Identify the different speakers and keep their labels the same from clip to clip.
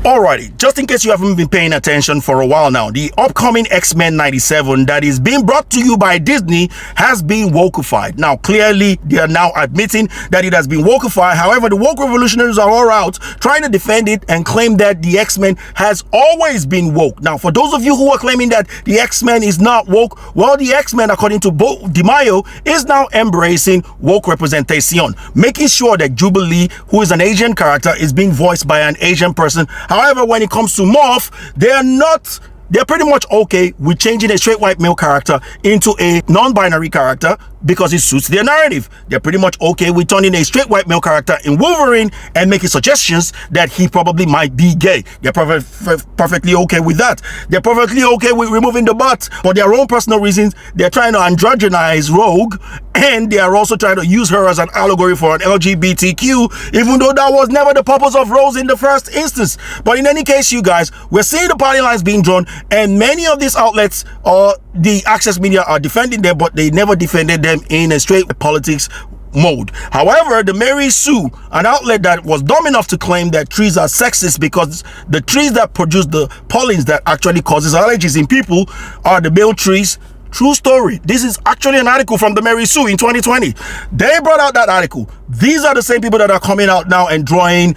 Speaker 1: Alrighty, just in case you haven't been paying attention for a while now, the upcoming X-Men 97 that is being brought to you by Disney has been wokeified. Now, clearly, they are now admitting that it has been wokeified. However, the woke revolutionaries are all out trying to defend it and claim that the X-Men has always been woke. Now, for those of you who are claiming that the X-Men is not woke, well, the X-Men, according to Bo DiMaio, is now embracing woke representation, making sure that Jubilee, who is an Asian character, is being voiced by an Asian person. However, when it comes to Morph, they're pretty much okay with changing a straight white male character into a non-binary character because it suits their narrative. They're pretty much okay with turning a straight white male character in Wolverine and making suggestions that he probably might be gay. They're perfectly okay with that. They're perfectly okay with removing the butt. For their own personal reasons, they're trying to androgynize Rogue, and they are also trying to use her as an allegory for an LGBTQ, even though that was never the purpose of Rose in the first instance. But in any case, you guys, we're seeing the party lines being drawn, and many of these outlets or the access media are defending them, but they never defended them in a straight politics mode. However, the Mary Sue, an outlet that was dumb enough to claim that trees are sexist because the trees that produce the pollens that actually causes allergies in people are the male trees. True story. This is actually an article from the Mary Sue in 2020. They brought out that article. These are the same people that are coming out now and drawing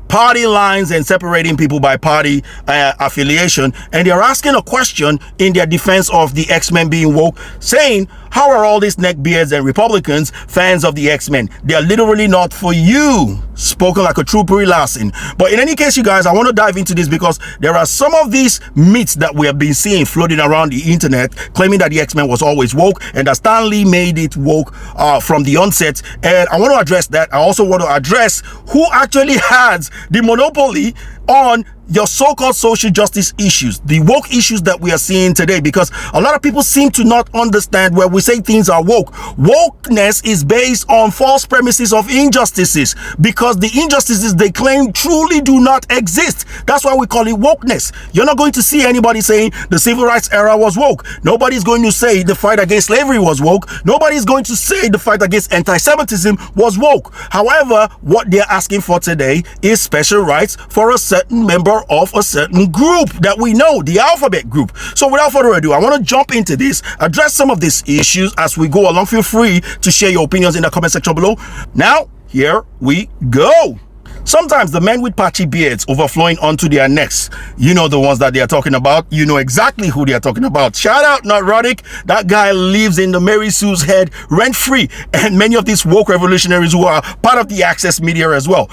Speaker 1: party lines and separating people by party affiliation, and they're asking a question in their defense of the X-Men being woke, saying, how are all these neckbeards and Republicans fans of the X-Men? They're literally not for you. Spoken like a true Brie Larson. But in any case, you guys, I want to dive into this because there are some of these myths that we have been seeing floating around the internet, claiming that the X-Men was always woke and that Stan Lee made it woke from the onset. And I want to address that. I also want to address who actually has the monopoly on your so-called social justice issues, the woke issues that we are seeing today, because a lot of people seem to not understand where we say things are woke. Wokeness is based on false premises of injustices, because the injustices they claim truly do not exist. That's why we call it wokeness. You're not going to see anybody saying the civil rights era was woke. Nobody's going to say the fight against slavery was woke. Nobody's going to say the fight against anti-Semitism was woke. However, what they're asking for today is special rights for a certain member of a certain group that we know, the alphabet group. So without further ado, I want to jump into this, address some of these issues as we go along. Feel free to share your opinions in the comment section below. Now, here we go. Sometimes the men with patchy beards overflowing onto their necks, you know the ones that they are talking about. You know exactly who they are talking about. Shout out Neurotic. That guy lives in the Mary Sue's head rent-free, and many of these woke revolutionaries who are part of the access media as well.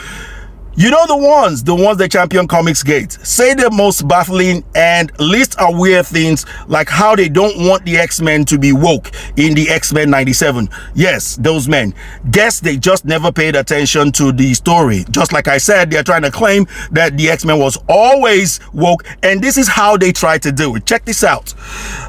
Speaker 1: You know the ones that champion Comicsgate, say the most baffling and least aware things, like how they don't want the X-Men to be woke in the X-Men 97. Yes, those men. Guess they just never paid attention to the story. Just like I said, they're trying to claim that the X-Men was always woke, and this is how they try to do it. Check this out.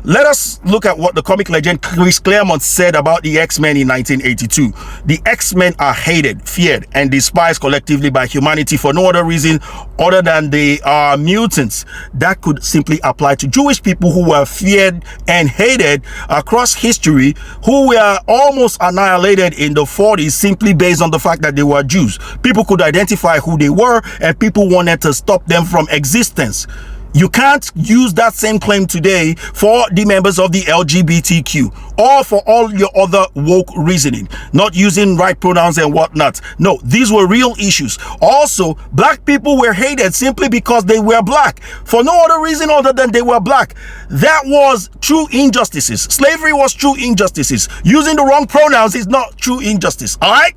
Speaker 1: Let us look at what the comic legend Chris Claremont said about the X-Men in 1982. The X-Men are hated, feared, and despised collectively by humanity for no other reason other than they are mutants. That could simply apply to Jewish people who were feared and hated across history, who were almost annihilated in the 40s simply based on the fact that they were Jews. People could identify who they were, and people wanted to stop them from existence. You can't use that same claim today for the members of the LGBTQ or for all your other woke reasoning, not using right pronouns and whatnot. No, these were real issues. Also, black people were hated simply because they were black, for no other reason other than they were black. That was true injustices. Slavery was true injustices. Using the wrong pronouns is not true injustice. All right?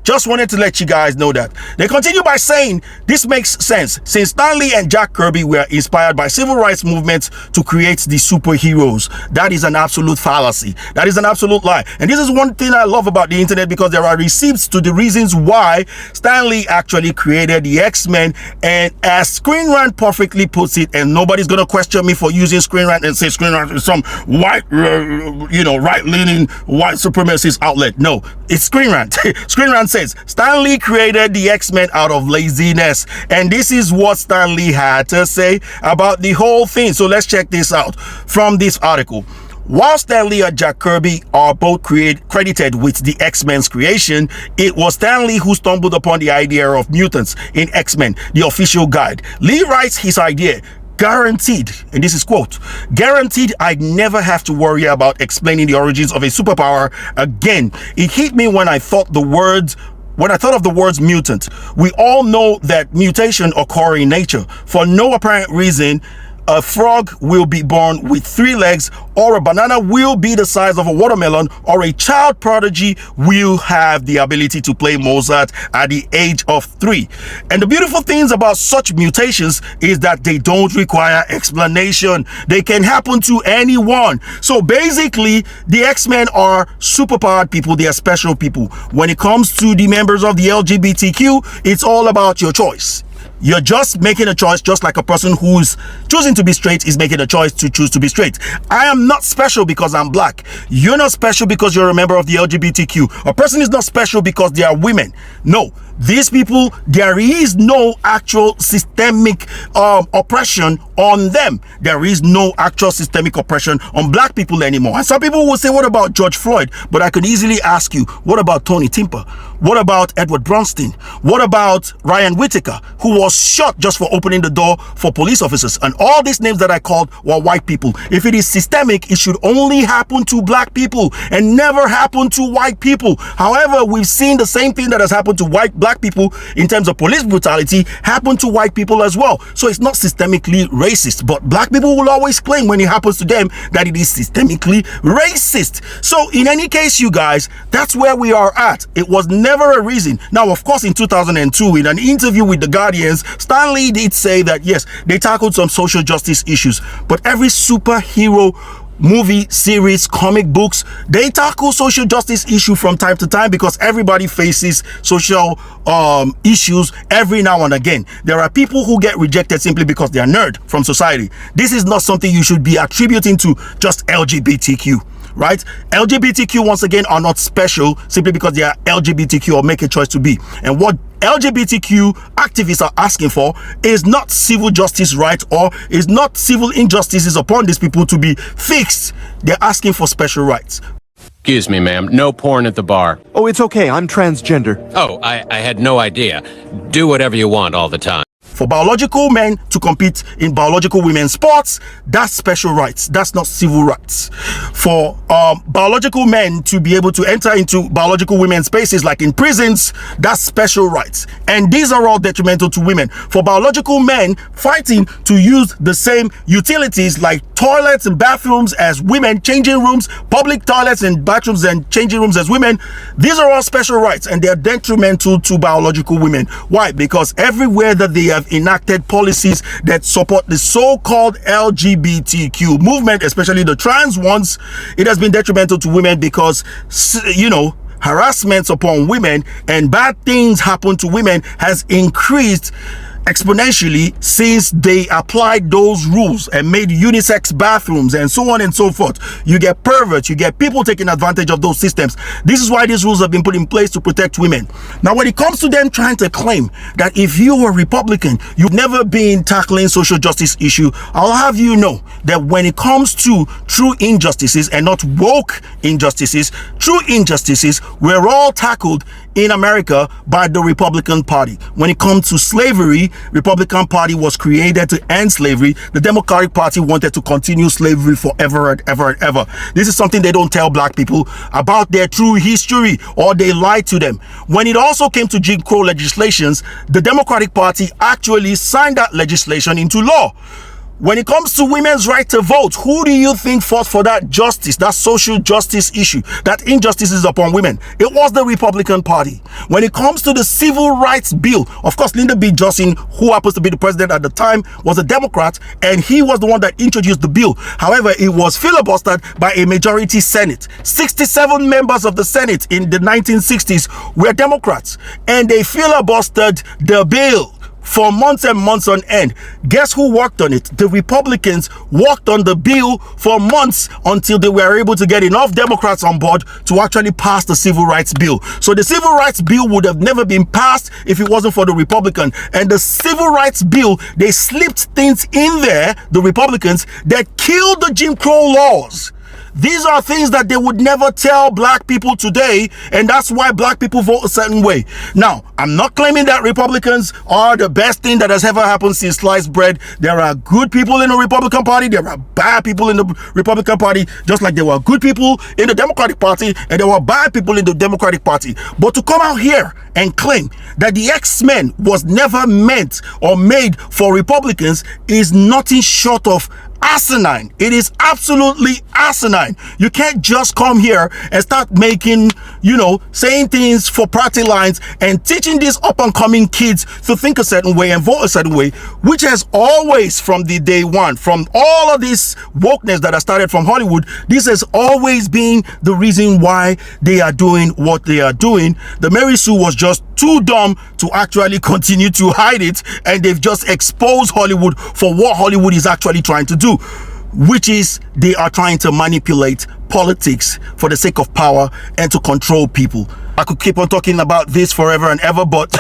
Speaker 1: Just wanted to let you guys know that. They continue by saying, this makes sense since Stan Lee and Jack Kirby were inspired by civil rights movements to create the superheroes. That is an absolute fallacy. That is an absolute lie. And this is one thing I love about the internet, because there are receipts to the reasons why Stan Lee actually created the X-Men. And as Screen Rant perfectly puts it, and nobody's going to question me for using Screen Rant and say Screen Rant is some white, right-leaning white supremacist outlet. No, it's Screen Rant. Screen Rant says Stan Lee created the X-Men out of laziness, and this is what Stan Lee had to say about the whole thing. So let's check this out from this article. While Stan Lee and Jack Kirby are both credited with the X-Men's creation, it was Stan Lee who stumbled upon the idea of mutants in X-Men, the official guide. Lee writes his idea, guaranteed, and this is quote, guaranteed I'd never have to worry about explaining the origins of a superpower again. It hit me when I thought of the words mutant. We all know that mutation occur in nature. For no apparent reason, a frog will be born with 3 legs, or a banana will be the size of a watermelon, or a child prodigy will have the ability to play Mozart at the age of 3. And the beautiful things about such mutations is that they don't require explanation. They can happen to anyone. So basically, the X-Men are superpowered people. They are special people. When it comes to the members of the LGBTQ, it's all about your choice. You're just making a choice, just like a person who's choosing to be straight is making a choice to choose to be straight. I am not special because I'm black. You're not special because you're a member of the LGBTQ. A person is not special because they are women. No, these people, there is no actual systemic oppression on them. There is no actual systemic oppression on black people anymore. And some people will say, what about George Floyd? But I could easily ask you, what about Tony Timper? What about Edward Bronstein? What about Ryan Whittaker, who was shot just for opening the door for police officers? And all these names that I called were white people. If it is systemic, it should only happen to black people and never happen to white people. However, we've seen the same thing that has happened to black people in terms of police brutality happen to white people as well. So it's not systemically racist, but black people will always claim when it happens to them that it is systemically racist. So in any case, you guys, that's where we are at. It was never a reason. Now, of course, in 2002, in an interview with the Guardians, Stan Lee did say that yes, they tackled some social justice issues, but every superhero movie, series, comic books, they tackle social justice issue from time to time because everybody faces social issues every now and again. There are people who get rejected simply because they are nerd from society. This is not something you should be attributing to just LGBTQ. Right? LGBTQ, once again, are not special simply because they are LGBTQ or make a choice to be. And what LGBTQ activists are asking for is not civil justice rights or is not civil injustices upon these people to be fixed. They're asking for special rights.
Speaker 2: Excuse me, ma'am. No porn at the bar.
Speaker 3: Oh, it's okay. I'm transgender.
Speaker 2: Oh, I had no idea. Do whatever you want all the time.
Speaker 1: For biological men to compete in biological women's sports, that's special rights. That's not civil rights. For biological men to be able to enter into biological women's spaces like in prisons, that's special rights. And these are all detrimental to women. For biological men fighting to use the same utilities like toilets and bathrooms as women, changing rooms, public toilets and bathrooms and changing rooms as women, these are all special rights and they are detrimental to biological women. Why? Because everywhere that they have enacted policies that support the so-called LGBTQ movement, especially the trans ones, it has been detrimental to women because, you know, harassments upon women and bad things happen to women has increased exponentially since they applied those rules and made unisex bathrooms and so on and so forth. You get perverts, you get people taking advantage of those systems. This is why these rules have been put in place to protect women. Now, when it comes to them trying to claim that if you were Republican, you've never been tackling social justice issue, I'll have you know that when it comes to true injustices and not woke injustices, true injustices were all tackled in America by the Republican Party. When it comes to slavery, Republican Party was created to end slavery. The Democratic Party wanted to continue slavery forever and ever and ever. This is something they don't tell black people about their true history, or they lie to them. When it also came to Jim Crow legislations, the Democratic Party actually signed that legislation into law. When it comes to women's right to vote, who do you think fought for that justice, that social justice issue, that injustices upon women? It was the Republican Party. When it comes to the civil rights bill, of course, Lyndon B. Johnson, who happens to be the president at the time, was a Democrat, and he was the one that introduced the bill. However, it was filibustered by a majority Senate. 67 members of the Senate in the 1960s were Democrats, and they filibustered the bill for months and months on end. Guess who worked on it? The Republicans worked on the bill for months until they were able to get enough Democrats on board to actually pass the civil rights bill. So the civil rights bill would have never been passed if it wasn't for the Republican. And the civil rights bill, they slipped things in there, the Republicans, that killed the Jim Crow laws. These are things that they would never tell black people today, and that's why black people vote a certain way. Now, I'm not claiming that Republicans are the best thing that has ever happened since sliced bread. There are good people in the Republican Party, there are bad people in the Republican Party, just like there were good people in the Democratic Party and there were bad people in the Democratic Party. But to come out here and claim that the X-Men was never meant or made for Republicans is nothing short of asinine. It is absolutely asinine. You can't just come here and start making, saying things for party lines and teaching these up and coming kids to think a certain way and vote a certain way, which has always, from the day one, from all of this wokeness that has started from Hollywood, this has always been the reason why they are doing what they are doing. The Mary Sue was just too dumb to actually continue to hide it, and they've just exposed Hollywood for what Hollywood is actually trying to do, which is they are trying to manipulate politics for the sake of power and to control people. I could keep on talking about this forever and ever, but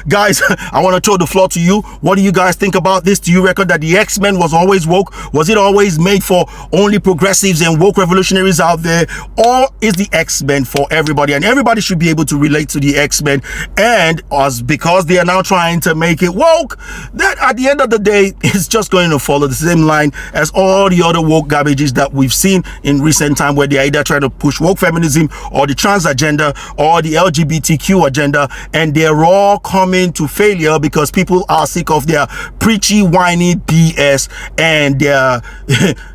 Speaker 1: guys, I want to throw the floor to you. What do you guys think about this? Do you reckon that the X-Men was always woke? Was it always made for only progressives and woke revolutionaries out there? Or is the X-Men for everybody? And everybody should be able to relate to the X-Men. And because they are now trying to make it woke, that at the end of the day, it's just going to follow the same line as all the other woke garbages that we've seen in recent time, where they're either trying to push woke feminism or the trans agenda or the LGBTQ agenda, and they're all coming to failure because people are sick of their preachy, whiny BS and their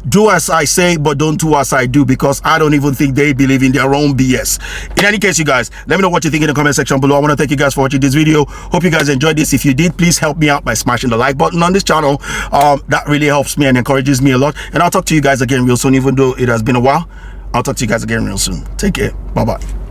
Speaker 1: do as I say but don't do as I do, because I don't even think they believe in their own BS. In any case, you guys, let me know what you think in the comment section below. I want to thank you guys for watching this video. Hope you guys enjoyed this. If you did, please help me out by smashing the like button on this channel. That really helps me and encourages me a lot, and I'll talk to you guys again real soon. Even though it has been a while, I'll talk to you guys again real soon. Take care. Bye bye.